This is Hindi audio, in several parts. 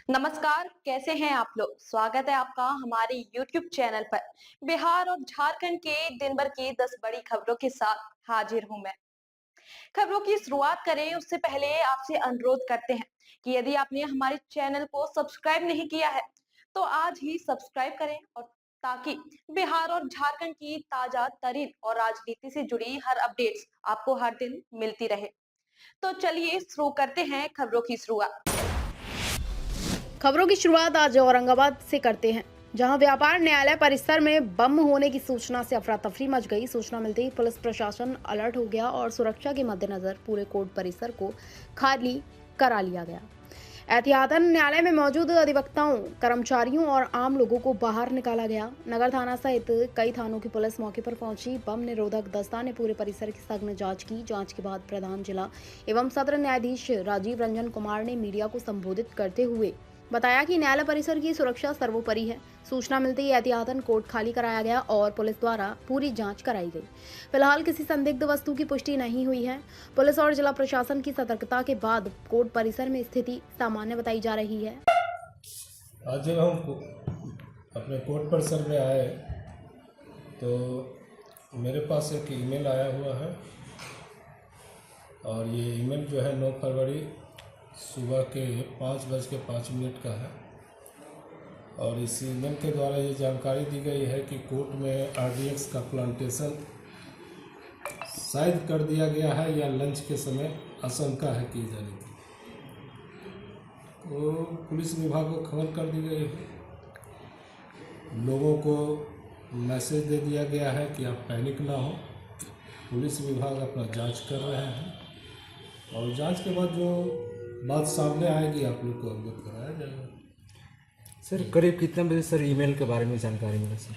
नमस्कार, कैसे हैं आप लोग? स्वागत है आपका हमारे YouTube चैनल पर। बिहार और झारखंड के दिन भर की 10 बड़ी खबरों के साथ हाजिर हूं मैं। खबरों की शुरुआत करें उससे पहले आपसे अनुरोध करते हैं कि यदि आपने हमारे चैनल को सब्सक्राइब नहीं किया है, तो आज ही सब्सक्राइब करें और ताकि बिहार और झारखंड की ताजा तरीन और राजनीति से जुड़ी हर अपडेट्स आपको हर दिन मिलती रहे। तो चलिए शुरू करते हैं खबरों की शुरुआत। खबरों की शुरुआत आज औरंगाबाद से करते हैं, जहां व्यापार न्यायालय परिसर में बम होने की सूचना से अफरा तफरी मच गई। सूचना मिलते ही पुलिस प्रशासन अलर्ट हो गया और सुरक्षा के मद्देनजर पूरे कोर्ट परिसर को खाली करा लिया गया। एहतियातन न्यायालय में मौजूद अधिवक्ताओं, कर्मचारियों और आम लोगों को बाहर निकाला गया। नगर थाना सहित कई थानों की पुलिस मौके पर पहुंची। बम निरोधक दस्ता ने पूरे परिसर की सघन जांच की। जांच के बाद प्रधान जिला एवं सत्र न्यायाधीश राजीव रंजन कुमार ने मीडिया को संबोधित करते हुए बताया कि न्यायालय परिसर की सुरक्षा सर्वोपरि है। सूचना मिलते ही एहतियातन कोर्ट खाली कराया गया और पुलिस द्वारा पूरी जांच कराई गई। फिलहाल किसी संदिग्ध वस्तु की पुष्टि नहीं हुई है। पुलिस और जिला प्रशासन की सतर्कता के बाद कोर्ट परिसर में स्थिति सामान्य बताई जा रही है। आज जब हम अपने कोर्ट परिसर में आए तो मेरे पास एक ईमेल आया हुआ है और ये ईमेल जो है 9 फरवरी सुबह के 5:05 का है और इस ईमेल के द्वारा ये जानकारी दी गई है कि कोर्ट में आरडीएक्स का प्लांटेशन शायद कर दिया गया है या लंच के समय आशंका है की जाने की। तो पुलिस विभाग को खबर कर दी गई है। लोगों को मैसेज दे दिया गया है कि आप पैनिक ना हो। पुलिस विभाग अपना जांच कर रहे हैं और जांच के बाद जो बात सामने आएगी आप लोग को अवगत कराया जाएगा। सर करीब कितने बजे सर ईमेल के बारे में जानकारी मिला सर?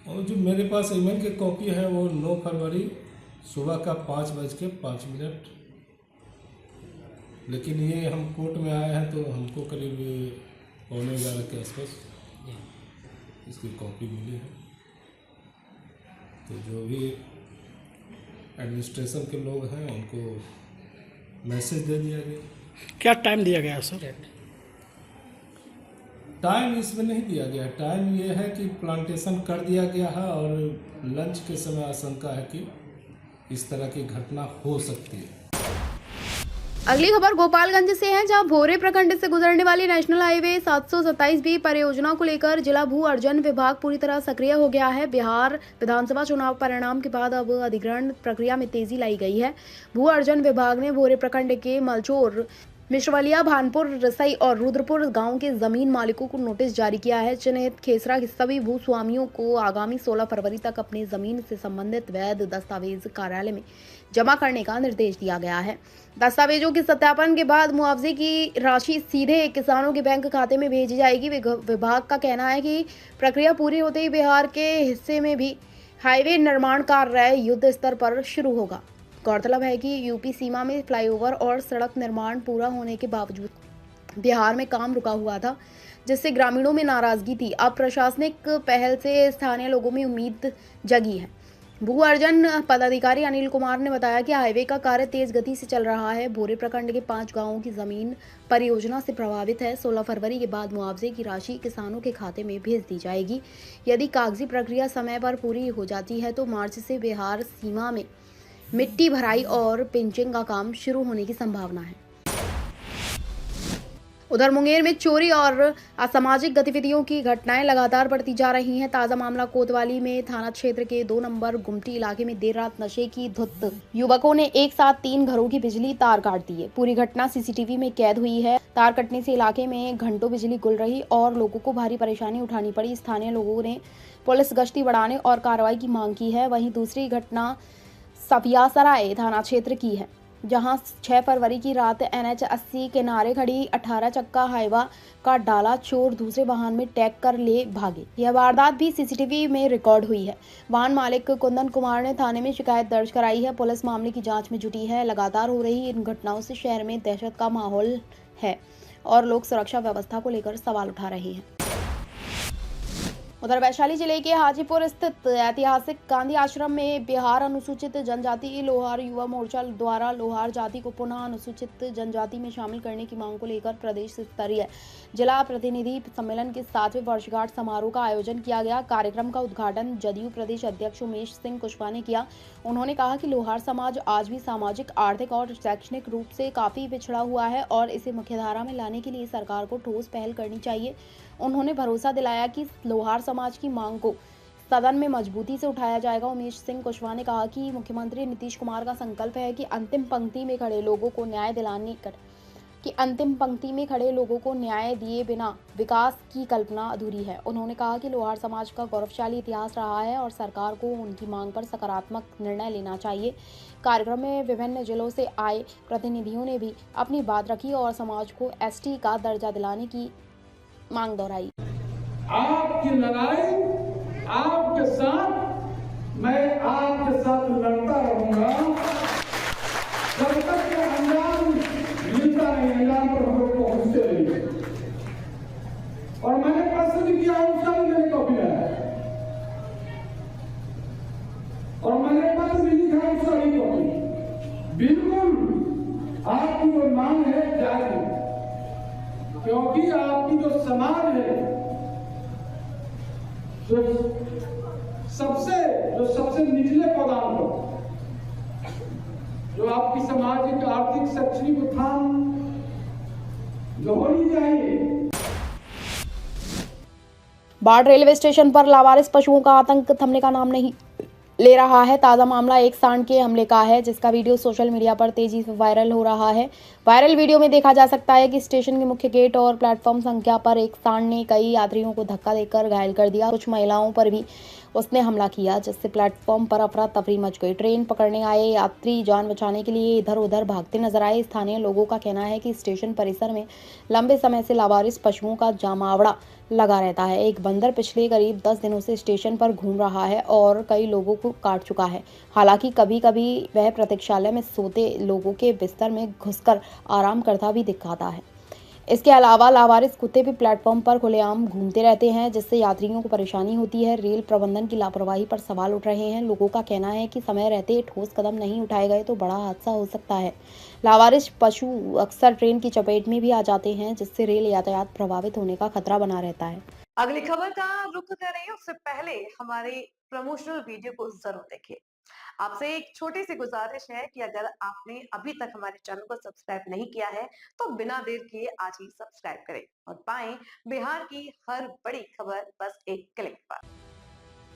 और जो मेरे पास ईमेल की कॉपी है वो 9 फरवरी सुबह का 5:05, लेकिन ये हम कोर्ट में आए हैं तो हमको करीब 11:15 के आसपास इसकी कॉपी मिली है। तो जो भी एडमिनिस्ट्रेशन के लोग हैं उनको मैसेज दे दिया गया। क्या टाइम दिया गया सर? टाइम इसमें नहीं दिया गया। टाइम ये है कि प्लांटेशन कर दिया गया है और लंच के समय आशंका है कि इस तरह की घटना हो सकती है। अगली खबर गोपालगंज से है, जहां भोरे प्रखंड से गुजरने वाली नेशनल हाईवे 727 बी परियोजना को लेकर जिला भू अर्जन विभाग पूरी तरह सक्रिय हो गया है। बिहार विधानसभा चुनाव परिणाम के बाद अब अधिग्रहण प्रक्रिया में तेजी लाई गई है। भू अर्जन विभाग ने भोरे प्रखंड के मलचोर, मिश्रवलिया, भानपुर, रसई और रुद्रपुर गांव के जमीन मालिकों को नोटिस जारी किया है। चिन्हित खेसरा के सभी भूस्वामियों को आगामी 16 फरवरी तक अपनी जमीन से संबंधित वैध दस्तावेज कार्यालय में जमा करने का निर्देश दिया गया है। दस्तावेजों के सत्यापन के बाद मुआवजे की राशि सीधे किसानों के बैंक खाते में भेजी जाएगी। विभाग का कहना है कि प्रक्रिया पूरी होते ही बिहार के हिस्से में भी हाईवे निर्माण कार्य युद्ध स्तर पर शुरू होगा। गौरतलब है कि यूपी सीमा में फ्लाईओवर और सड़क निर्माण पूरा होने के बावजूद बिहार में काम रुका हुआ था, जिससे ग्रामीणों में नाराजगी थी। अब प्रशासनिक पहल से स्थानीय लोगों में उम्मीद जगी है। भू अर्जन पदाधिकारी अनिल कुमार ने बताया कि हाईवे का कार्य तेज गति से चल रहा है। भोरे प्रखंड के 5 गांवों की जमीन परियोजना से प्रभावित है। 16 फरवरी के बाद मुआवजे की राशि किसानों के खाते में भेज दी जाएगी। यदि कागजी प्रक्रिया समय पर पूरी हो जाती है तो मार्च से बिहार सीमा में मिट्टी भराई और पिंचिंग का काम शुरू होने की संभावना है। उधर मुंगेर में चोरी और असामाजिक गतिविधियों की घटनाएं लगातार बढ़ती जा रही हैं। ताजा मामला कोतवाली में थाना क्षेत्र के 2 नंबर गुमटी इलाके में देर रात नशे की धुत युवकों ने एक साथ 3 घरों की बिजली तार काट दी है। पूरी घटना सीसीटीवी में कैद हुई है। तार कटने से इलाके में घंटों बिजली गुल रही और लोगों को भारी परेशानी उठानी पड़ी। स्थानीय लोगों ने पुलिस गश्ती बढ़ाने और कार्रवाई की मांग की है। वहीं दूसरी घटना सफियासराय थाना क्षेत्र की है, जहां 6 फरवरी की रात NH 80 किनारे खड़ी 18 चक्का हाईवा का डाला चोर दूसरे वाहन में टैग कर ले भागे। यह वारदात भी सीसीटीवी में रिकॉर्ड हुई है। वाहन मालिक कुंदन कुमार ने थाने में शिकायत दर्ज कराई है। पुलिस मामले की जांच में जुटी है। लगातार हो रही इन घटनाओं से शहर में दहशत का माहौल है और लोग सुरक्षा व्यवस्था को लेकर सवाल उठा रहे हैं। उधर वैशाली जिले के हाजीपुर स्थित ऐतिहासिक गांधी आश्रम में बिहार अनुसूचित जनजाति लोहार युवा मोर्चा द्वारा लोहार जाति को पुनः अनुसूचित जनजाति में शामिल करने की मांग को लेकर प्रदेश स्तरीय जिला प्रतिनिधि सम्मेलन के 7वें वर्षगांठ समारोह का आयोजन किया गया। कार्यक्रम का उद्घाटन जदयू प्रदेश अध्यक्ष उमेश सिंह कुशवाहा ने किया। उन्होंने कहा कि लोहार समाज आज भी सामाजिक, आर्थिक और शैक्षणिक रूप से काफी पिछड़ा हुआ है और इसे मुख्यधारा में लाने के लिए सरकार को ठोस पहल करनी चाहिए। उन्होंने भरोसा दिलाया कि लोहार समाज की मांग को सदन में मजबूती से उठाया जाएगा। उमेश सिंह कुशवाहा ने कहा कि मुख्यमंत्री नीतीश कुमार का संकल्प है कि अंतिम पंक्ति में खड़े लोगों को न्याय दिए बिना विकास की कल्पना अधूरी है। उन्होंने कहा कि लोहार समाज का गौरवशाली इतिहास रहा है और सरकार को उनकी मांग पर सकारात्मक निर्णय लेना चाहिए। कार्यक्रम में विभिन्न जिलों से आए प्रतिनिधियों ने भी अपनी बात रखी और समाज को एसटी का दर्जा दिलाने की मांग दोहराई। आपकी लड़ाई आपके साथ, मैं आपके साथ लड़ता रहूंगा जब तक के अंजाम मिलता नहीं, अंजाम पर हम लोग पहुंचते रहिए। और मैंने प्रश्न भी किया, उसका भी मेरे कॉपी है, और मैंने पत्र भी लिखा, उसका भी कॉपी। बिल्कुल आपकी जो मांग है जायज, क्योंकि आपकी जो समाज है जो सबसे निचले पदार्थ पर, जो आपकी सामाजिक, आर्थिक, शैक्षणिक उत्थान जो होनी चाहिए। बाढ़ रेलवे स्टेशन पर लावारिस पशुओं का आतंक थमने का नाम नहीं ले रहा है। ताजा मामला एक सांड के हमले का है, जिसका वीडियो सोशल मीडिया पर तेजी से वायरल हो रहा है। वायरल वीडियो में देखा जा सकता है कि स्टेशन के मुख्य गेट और प्लेटफॉर्म संख्या पर एक सांड ने कई यात्रियों को धक्का देकर घायल कर दिया। कुछ महिलाओं पर भी उसने हमला किया, जिससे प्लेटफॉर्म पर अफरा तफरी मच गई। ट्रेन पकड़ने आए यात्री जान बचाने के लिए इधर उधर भागते नजर आए। स्थानीय लोगों का कहना है कि स्टेशन परिसर में लंबे समय से लावारिस पशुओं का जमावड़ा लगा रहता है। एक बंदर पिछले करीब 10 दिनों से स्टेशन पर घूम रहा है और कई लोगों को काट चुका है। हालांकि कभी कभी वह प्रतीक्षालय में सोते लोगों के बिस्तर में घुसकर आराम करता भी दिखाता है। इसके अलावा लावारिस कुत्ते भी प्लेटफॉर्म पर खुलेआम घूमते रहते हैं, जिससे यात्रियों को परेशानी होती है। रेल प्रबंधन की लापरवाही पर सवाल उठ रहे हैं। लोगों का कहना है कि समय रहते ठोस कदम नहीं उठाए गए तो बड़ा हादसा हो सकता है। लावारिस पशु अक्सर ट्रेन की चपेट में भी आ जाते हैं, जिससे रेल यातायात प्रभावित होने का खतरा बना रहता है। अगली खबर का रुख करें उससे पहले हमारे प्रमोशनल वीडियो को जरूर देखें। आपसे एक छोटी सी गुजारिश है कि अगर आपने अभी तक हमारे चैनल को सब्सक्राइब नहीं किया है तो बिना देर किए आज ही सब्सक्राइब करें और पाएं बिहार की हर बड़ी खबर बस एक क्लिक पर।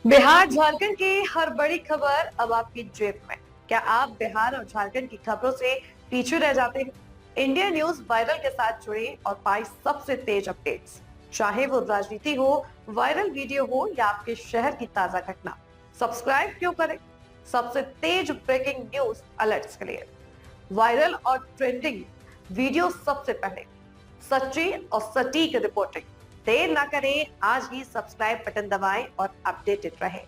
बिहार झारखंड की हर बड़ी खबर अब आपकी जेब में। क्या आप बिहार और झारखंड की खबरों से पीछे रह जाते हैं? इंडिया न्यूज वायरल के साथ जुड़े और पाए सबसे तेज अपडेट्स, चाहे वो राजनीति हो, वायरल वीडियो हो या आपके शहर की ताजा घटना। सब्सक्राइब क्यों करें? सबसे तेज ब्रेकिंग न्यूज अलर्ट्स के लिए, वायरल और ट्रेंडिंग वीडियो सबसे पहले, सच्ची और सटीक रिपोर्टिंग। देर ना करें, आज ही सब्सक्राइब बटन दबाएं और अपडेटेड रहें।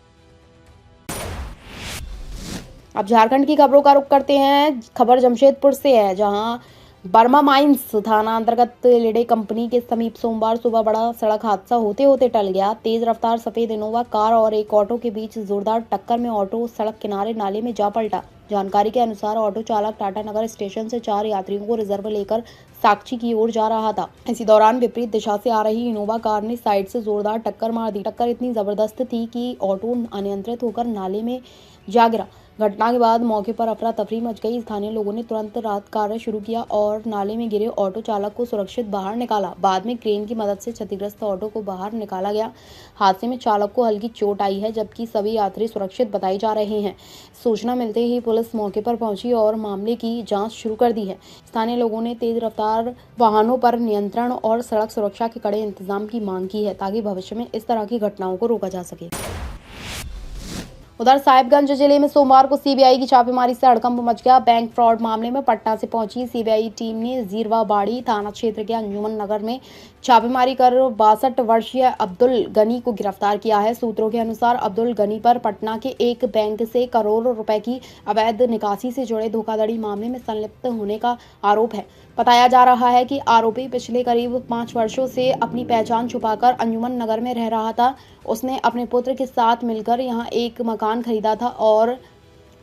अब झारखंड की खबरों का रुख करते हैं। खबर जमशेदपुर से है, जहां बर्मा माइंस थाना अंतर्गत लिडे कंपनी के समीप सोमवार सुबह बड़ा सड़क हादसा होते होते टल गया। तेज रफ्तार सफेद इनोवा कार और एक ऑटो के बीच जोरदार टक्कर में ऑटो सड़क किनारे नाले में जा पलटा। जानकारी के अनुसार ऑटो चालक टाटा नगर स्टेशन से 4 यात्रियों को रिजर्व लेकर साक्षी की ओर जा रहा था। इसी दौरान विपरीत दिशा से आ रही इनोवा कार ने साइड से जोरदार टक्कर मार दी। टक्कर इतनी जबरदस्त थी कि ऑटो अनियंत्रित होकर नाले में जा गिरा। घटना के बाद मौके पर अफरा तफरी मच गई। स्थानीय लोगों ने तुरंत राहत कार्य शुरू किया और नाले में गिरे ऑटो चालक को सुरक्षित बाहर निकाला। बाद में क्रेन की मदद से क्षतिग्रस्त ऑटो को बाहर निकाला गया। हादसे में चालक को हल्की चोट आई है, जबकि सभी यात्री सुरक्षित बताए जा रहे हैं। सूचना मिलते ही पुलिस मौके पर पहुंची और मामले की जांच शुरू कर दी है। स्थानीय लोगों ने तेज रफ्तार वाहनों पर नियंत्रण और सड़क सुरक्षा के कड़े इंतजाम की मांग की है, ताकि भविष्य में इस तरह की घटनाओं को रोका जा सके। उधर साहिबगंज जिले में सोमवार को सीबीआई की छापेमारी से हड़कंप मच गया। बैंक फ्रॉड मामले में पटना से पहुंची सीबीआई टीम ने जीरवाबाड़ी थाना क्षेत्र के अंजुमन नगर में छापेमारी कर 62 वर्षीय अब्दुल गनी को गिरफ्तार किया है। सूत्रों के अनुसार अब्दुल गनी पर पटना के एक बैंक से करोड़ों रुपए की अवैध निकासी से जुड़े धोखाधड़ी मामले में संलिप्त होने का आरोप है। बताया जा रहा है कि आरोपी पिछले करीब 5 वर्षों से अपनी पहचान छुपाकर अंजुमन नगर में रह रहा था। उसने अपने पुत्र के साथ मिलकर यहां एक मकान खरीदा था और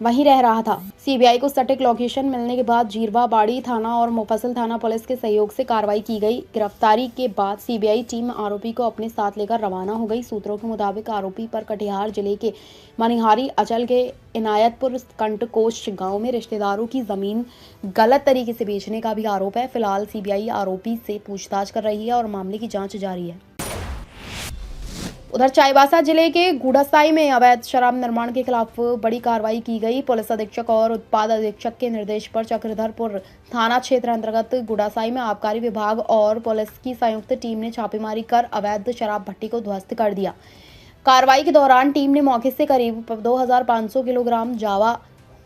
वहीं रह रहा था। सीबीआई को सटीक लोकेशन मिलने के बाद जीरवा बाड़ी थाना और मुफस्सिल थाना पुलिस के सहयोग से कार्रवाई की गई। गिरफ्तारी के बाद सीबीआई टीम आरोपी को अपने साथ लेकर रवाना हो गई। सूत्रों के मुताबिक आरोपी पर कटिहार जिले के मनिहारी अंचल के इनायतपुर कंटकोश गांव में रिश्तेदारों की जमीन गलत तरीके से बेचने का भी आरोप है। फिलहाल सीबीआई आरोपी से पूछताछ कर रही है और मामले की जांच जारी है। उधर चाईबासा जिले के गुड़ासाई में अवैध शराब निर्माण के खिलाफ बड़ी कार्रवाई की गई। पुलिस अधीक्षक और उत्पाद अधीक्षक के निर्देश पर चक्रधरपुर थाना क्षेत्र अंतर्गत गुड़ासाई में आबकारी विभाग और पुलिस की संयुक्त टीम ने छापेमारी कर अवैध शराब भट्टी को ध्वस्त कर दिया। कार्रवाई के दौरान टीम ने मौके से करीब 2500 किलोग्राम जावा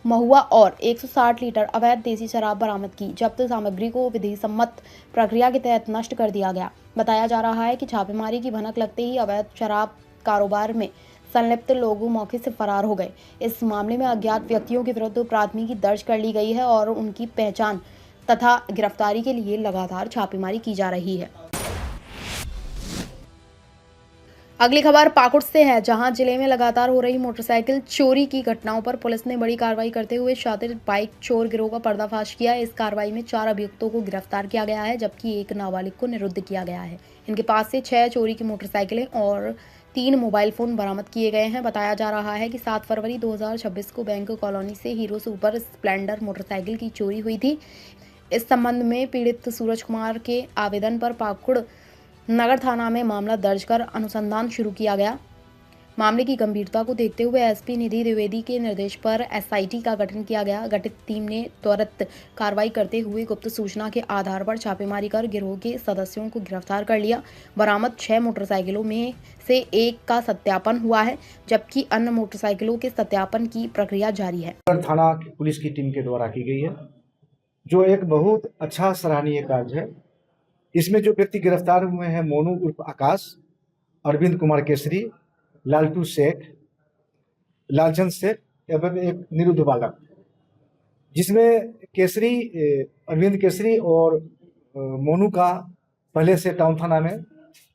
महुआ और 160 लीटर अवैध देसी शराब बरामद की। जब्त सामग्री को विधि सम्मत प्रक्रिया के तहत नष्ट कर दिया गया। बताया जा रहा है कि छापेमारी की भनक लगते ही अवैध शराब कारोबार में संलिप्त लोग मौके से फरार हो गए। इस मामले में अज्ञात व्यक्तियों के विरुद्ध प्राथमिकी दर्ज कर ली गई है और उनकी पहचान तथा गिरफ्तारी के लिए लगातार छापेमारी की जा रही है। अगली खबर पाकुड़ से है, जहां जिले में लगातार हो रही मोटरसाइकिल चोरी की घटनाओं पर पुलिस ने बड़ी कार्रवाई करते हुए शातिर बाइक चोर गिरोह का पर्दाफाश किया। इस कार्रवाई में 4 अभियुक्तों को गिरफ्तार किया गया है, जबकि एक नाबालिग को निरुद्ध किया गया है। इनके पास से 6 चोरी की मोटरसाइकिलें और 3 मोबाइल फोन बरामद किए गए हैं। बताया जा रहा है कि 7 फरवरी 2026 को बैंक कॉलोनी से हीरो सुपर स्प्लेंडर मोटरसाइकिल की चोरी हुई थी। इस संबंध में पीड़ित सूरज कुमार के आवेदन पर पाकुड़ नगर थाना में मामला दर्ज कर अनुसंधान शुरू किया गया। मामले की गंभीरता को देखते हुए एसपी निधि द्विवेदी के निर्देश पर एसआईटी का गठन किया गया। गठित टीम ने त्वरित कार्रवाई करते हुए गुप्त सूचना के आधार पर छापेमारी कर गिरोह के सदस्यों को गिरफ्तार कर लिया। बरामद 6 मोटरसाइकिलों में से एक का सत्यापन हुआ है, जबकि अन्य मोटरसाइकिलों के सत्यापन की प्रक्रिया जारी है। थाना पुलिस की टीम के द्वारा की गई है, जो एक बहुत अच्छा सराहनीय कार्य है। इसमें जो व्यक्ति गिरफ्तार हुए हैं, मोनू उर्फ आकाश, अरविंद कुमार केसरी, लालटू शेख, लालचंद शेख एवं एक निरुद्ध बालक, जिसमें केसरी अरविंद केसरी और मोनू का पहले से टाउन थाना में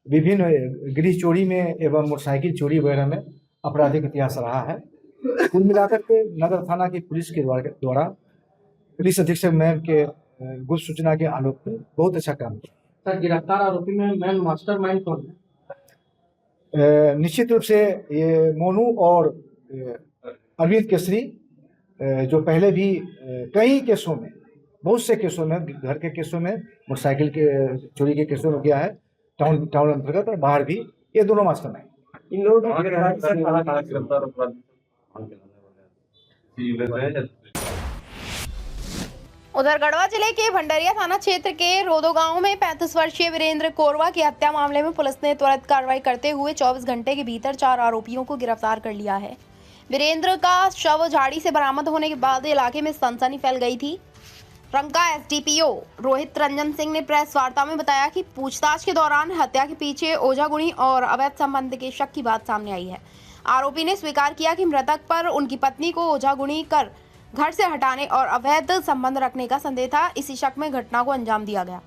विभिन्न गृह चोरी में एवं मोटरसाइकिल चोरी वगैरह में आपराधिक इतिहास रहा है। कुल मिलाकर के नगर थाना की पुलिस के द्वारा पुलिस अधीक्षक मैम के गुप्त सूचना के आलोक में बहुत अच्छा काम किया। सर, गिरफ्तार आरोपी में मेन मास्टरमाइंड कौन है? निश्चित रूप से ये मोनू और अरविंद केसरी, जो पहले भी कई केसों में, बहुत से केसों में, घर के केसों में, मोटरसाइकिल के चोरी के केसों में गया है, टाउन अंतर्गत और बाहर भी, ये दोनों मास्टरमाइंड। इन लोगों उधर गढ़वा जिले के भंडरिया थाना क्षेत्र के रोदो गांव में 35 वर्षीय वीरेंद्र कोरवा की हत्या मामले में पुलिस ने त्वरित कार्रवाई करते हुए 24 घंटे के भीतर 4 आरोपियों को गिरफ्तार कर लिया है। वीरेंद्र का शव झाड़ी से बरामद होने के बाद इलाके में सनसनी फैल गई थी। रंका एसडीपीओ रोहित रंजन सिंह ने प्रेस वार्ता में बताया कि पूछताछ के दौरान हत्या के पीछे ओझागुणी और अवैध संबंध के शक की बात सामने आई है। आरोपी ने स्वीकार किया कि मृतक पर उनकी पत्नी को ओझागुणी कर घर से हटाने और अवैध संबंध रखने का संदेह था। इसी शक में घटना को अंजाम दिया गया।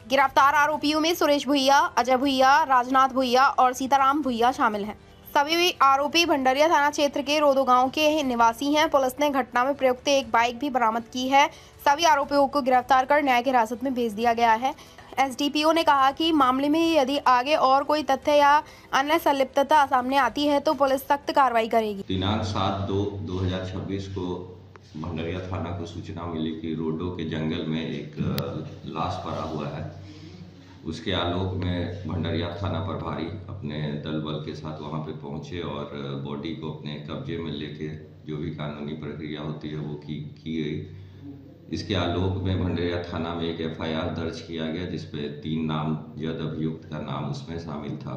गिरफ्तार आरोपियों में सुरेश भुइया, अजय भुइया, राजनाथ भुइया और सीताराम भुइया शामिल हैं। सभी आरोपी भंडरिया थाना क्षेत्र के रोदो गांव के निवासी हैं। पुलिस ने घटना में प्रयुक्त एक बाइक भी बरामद की है। सभी आरोपियों को गिरफ्तार कर न्याय की हिरासत में भेज दिया गया है। एसडीपीओ ने कहा कि मामले में यदि आगे और कोई तथ्य या अन्य संलिप्तता सामने आती है तो पुलिस सख्त कार्रवाई करेगी। दिनांक 7/2/2026 को भंडरिया थाना को सूचना मिली कि रोडो के जंगल में एक लाश पड़ा हुआ है। उसके आलोक में भंडरिया थाना प्रभारी अपने दल बल के साथ वहां पे पहुंचे और बॉडी को अपने कब्जे में लेके जो भी कानूनी प्रक्रिया होती है वो की गई। इसके आलोक में भंडरिया थाना में एक एफआईआर दर्ज किया गया, जिसपे 3 नामजद अभियुक्त का नाम उसमें शामिल था।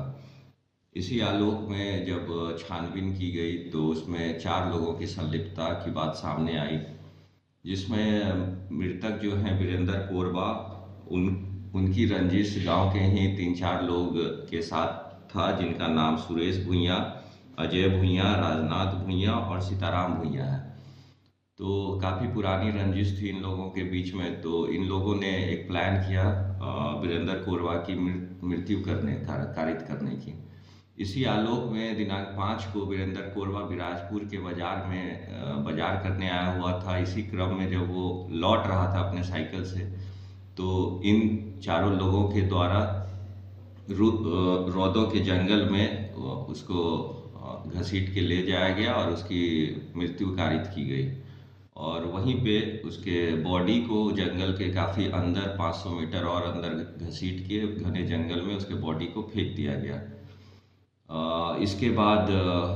इसी आलोक में जब छानबीन की गई तो उसमें 4 लोगों की संलिप्तता की बात सामने आई, जिसमें मृतक जो हैं वीरेंद्र कोरबा, उनकी रंजिश गांव के ही 3-4 लोग के साथ था, जिनका नाम सुरेश भुइया, अजय भुइया, राजनाथ भुइया और सीताराम भुइया है। तो काफ़ी पुरानी रंजिश थी इन लोगों के बीच में। तो इन लोगों ने एक प्लान किया वीरेंद्र कोरवा की मृत्यु करने कारित करने की। इसी आलोक में दिनांक 5 को वीरेंद्र कोरवा बिलासपुर के बाजार में बाजार करने आया हुआ था। इसी क्रम में जब वो लौट रहा था अपने साइकिल से, तो इन चारों लोगों के द्वारा रौदों के जंगल में उसको घसीट के ले जाया गया और उसकी मृत्यु कारित की गई। और वहीं पे उसके बॉडी को जंगल के काफ़ी अंदर 500 मीटर और अंदर घसीट के घने जंगल में उसके बॉडी को फेंक दिया गया। इसके बाद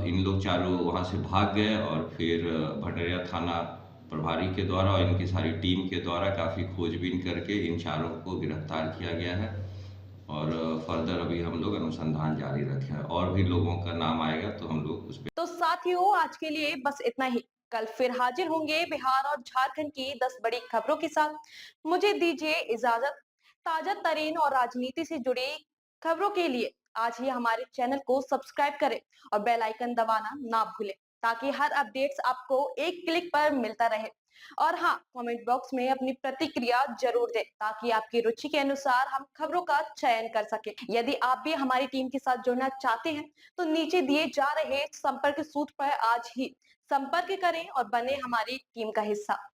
इन लोग चारों वहाँ से भाग गए और फिर भंडरिया थाना प्रभारी के द्वारा और इनकी सारी टीम के द्वारा काफ़ी खोजबीन करके इन चारों को गिरफ्तार किया गया है। और फर्दर अभी हम लोग अनुसंधान जारी रखे हैं। और भी लोगों का नाम आएगा तो हम लोग उस पर। तो साथियों, आज के लिए बस इतना ही। कल फिर हाजिर होंगे बिहार और झारखंड की 10 बड़ी खबरों के साथ। मुझे दीजिए इजाजत। ताजा तरीन और राजनीति से जुड़ी खबरों के लिए आज ही हमारे चैनल को सब्सक्राइब करें और बेल आइकन दबाना ना भूलें, ताकि हर अपडेट्स आपको एक क्लिक पर मिलता रहे। और हाँ, कमेंट बॉक्स में अपनी प्रतिक्रिया जरूर दें, ताकि आपकी रुचि के अनुसार हम खबरों का चयन कर सकें। यदि आप भी हमारी टीम के साथ जुड़ना चाहते हैं तो नीचे दिए जा रहे संपर्क सूत्र पर आज ही संपर्क करें और बने हमारी टीम का हिस्सा।